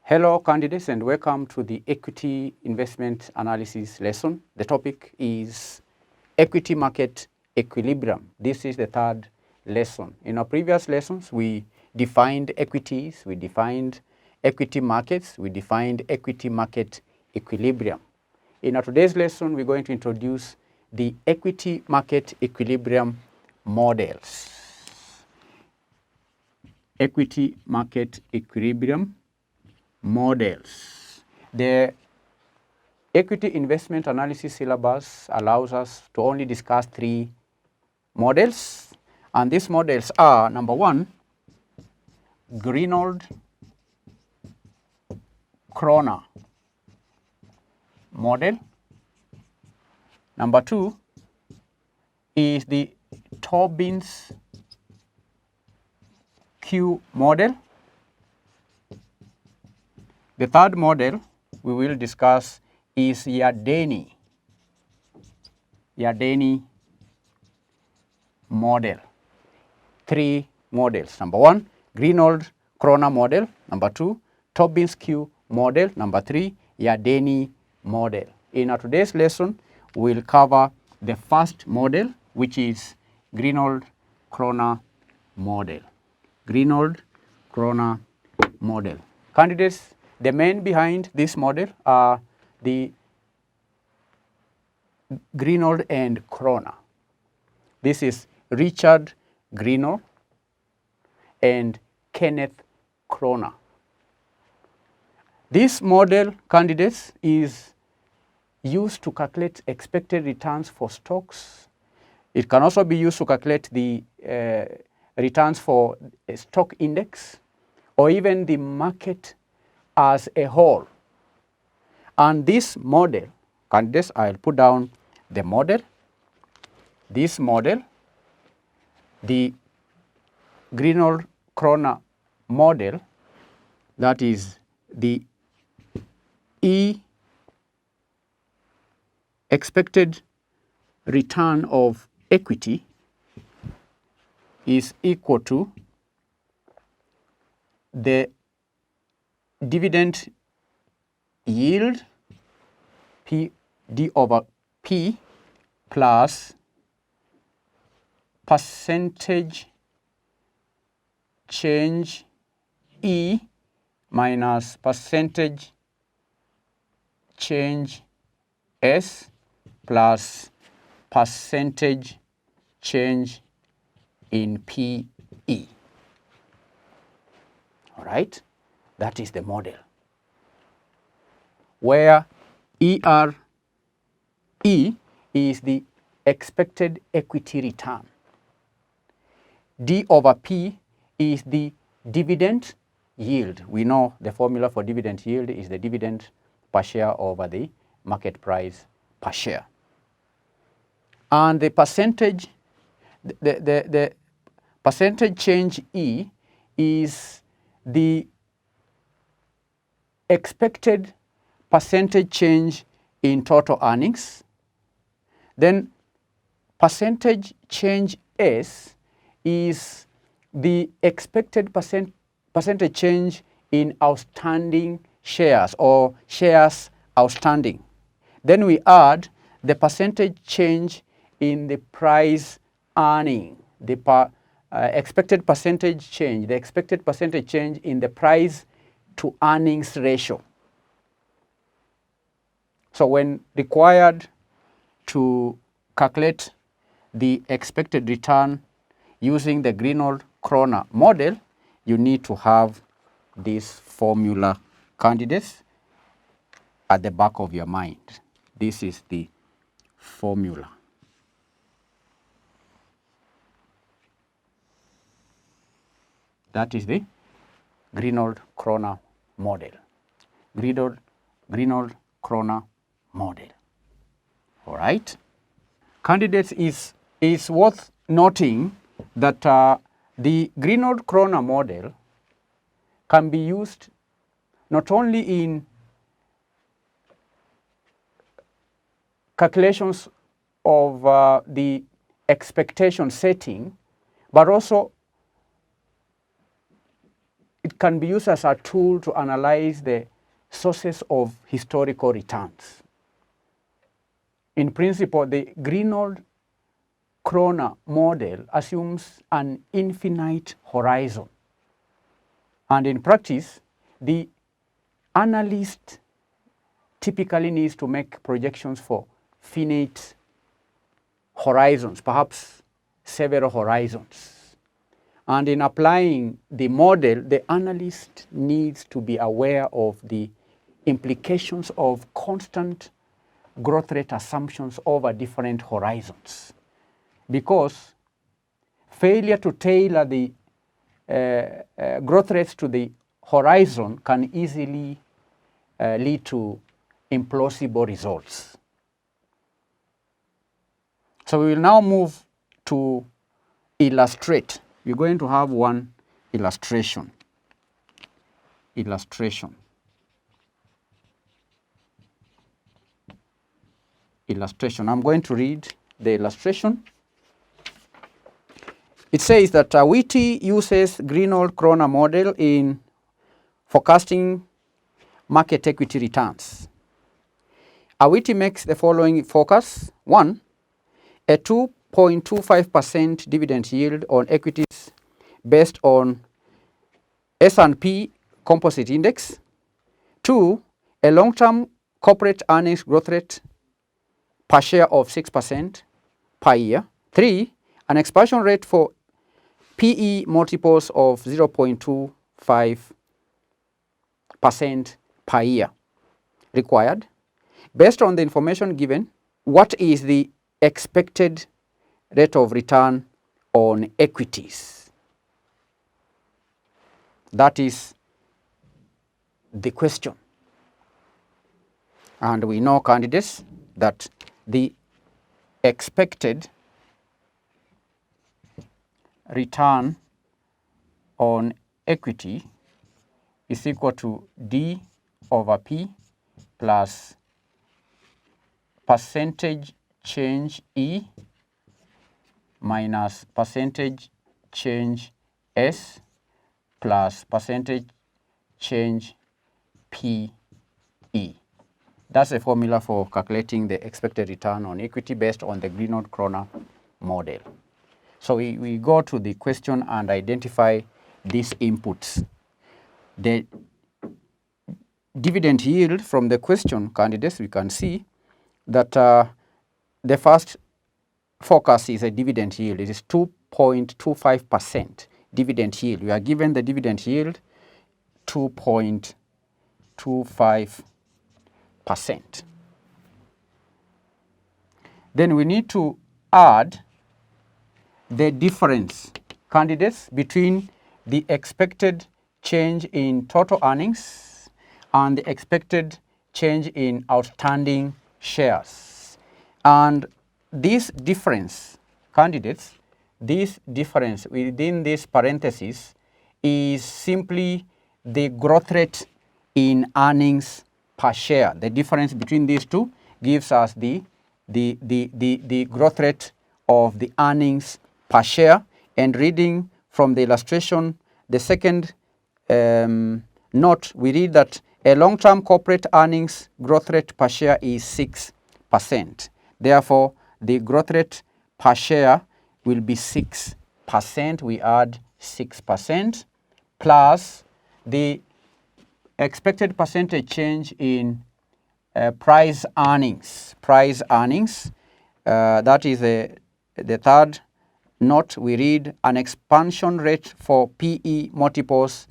Hello candidates and welcome to the equity investment analysis lesson. The topic is equity market equilibrium. This is the third lesson. In our previous lessons, we defined equities, we defined equity markets, we defined equity market equilibrium. In our today's lesson, we're going to introduce the equity market equilibrium models. Equity market equilibrium models. The equity investment analysis syllabus allows us to only discuss 3 models, and these models are: number 1, Greenwald-Kroner model. Number 2 is the Tobin-Q model. The third model we will discuss is Yardeni model. 3 models. Number 1, Greenwald-Kroner model. Number 2, Tobin-Q model. Number 3, Yardeni model. In our today's lesson, we'll cover the first model, which is Greenwald-Kroner model. Greenwald-Kroner model. Candidates, the men behind this model are the Greenwald and Kroner. This is Richard Greenwald and Kenneth Kroner. This model, candidates, is used to calculate expected returns for stocks. It can also be used to calculate the returns for a stock index or even the market as a whole. And this model, candidates, I'll put down the model. This model, the Greenwald-Kroner model, that is the E expected return of equity is equal to the dividend yield P D over P plus percentage change E minus percentage change S plus percentage change in PE. All right? That is the model, where ERE is the expected equity return. D over P is the dividend yield. We know the formula for dividend yield is the dividend per share over the market price per share. And the percentage, the percentage change E is the expected percentage change in total earnings. Then percentage change S is the expected percentage change in outstanding shares or shares outstanding. Then we add the percentage change in the price earning, the expected percentage change, the expected percentage change in the price to earnings ratio. So when required to calculate the expected return using the Greenwald-Kroner model, you need to have this formula, candidates, at the back of your mind. This is the formula. That is the Greenwald-Kroner model. Greenwald-Kroner model. All right. Candidates, is worth noting that the Greenwald-Kroner model can be used not only in calculations of the expectation setting, but also it can be used as a tool to analyze the sources of historical returns. In principle, the Greenwald-Kroner model assumes an infinite horizon. And in practice, the analyst typically needs to make projections for finite horizons, perhaps several horizons. And in applying the model, the analyst needs to be aware of the implications of constant growth rate assumptions over different horizons. Because failure to tailor the growth rates to the horizon can easily lead to implausible results. So we will now move to illustrate. We're going to have one illustration. Illustration. I'm going to read the illustration. It says that Witty uses Greenwald-Kroner model in forecasting market equity returns. Witty makes the following forecast. 1, a 2.25% dividend yield on equities based on S&P Composite Index. 2, a long-term corporate earnings growth rate per share of 6% per year. 3, an expansion rate for PE multiples of 0.25% per year required. Based on the information given, what is the expected rate of return on equities? That is the question. And we know, candidates, that the expected return on equity is equal to D over P plus percentage change E minus percentage change S plus percentage change PE. That's a formula for calculating the expected return on equity based on the Greenwald-Kroner model. So we go to the question and identify these inputs. The dividend yield from the question, candidates, we can see that the first forecast is a dividend yield. It is 2.25% dividend yield. We are given the dividend yield 2.25%. Then we need to add the difference, candidates, between the expected change in total earnings and the expected change in outstanding shares. And this difference, candidates, this difference within this parenthesis is simply the growth rate in earnings per share. The difference between these two gives us the growth rate of the earnings per share. And reading from the illustration, the second note, we read that a long-term corporate earnings growth rate per share is 6%. Therefore, the growth rate per share will be 6%. We add 6% plus the expected percentage change in price earnings. That is the third note. We read an expansion rate for PE multiples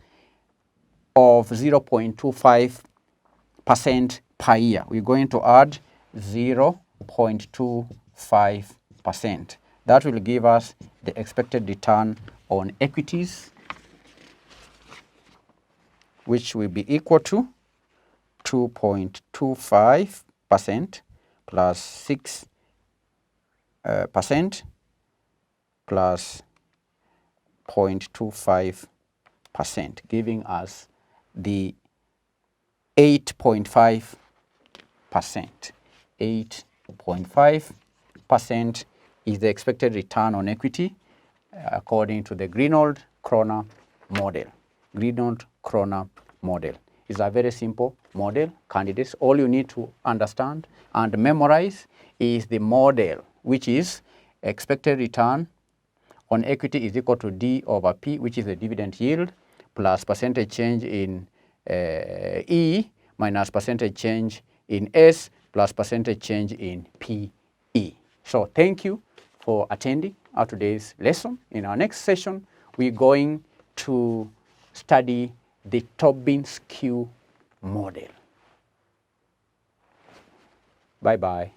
of 0.25% per year. We're going to add 0.25%. That will give us the expected return on equities, which will be equal to 2.25% plus 6% plus 0.25%, giving us the 8.5%. 8.5% is the expected return on equity according to the Greenwald-Kroner model. Greenond-Kroner model. It's a very simple model, candidates. All you need to understand and memorize is the model, which is expected return on equity is equal to D over P, which is the dividend yield, plus percentage change in E minus percentage change in S plus percentage change in PE. So thank you for attending our today's lesson. In our next session, we're going to study the Tobin's Q model. Bye-bye.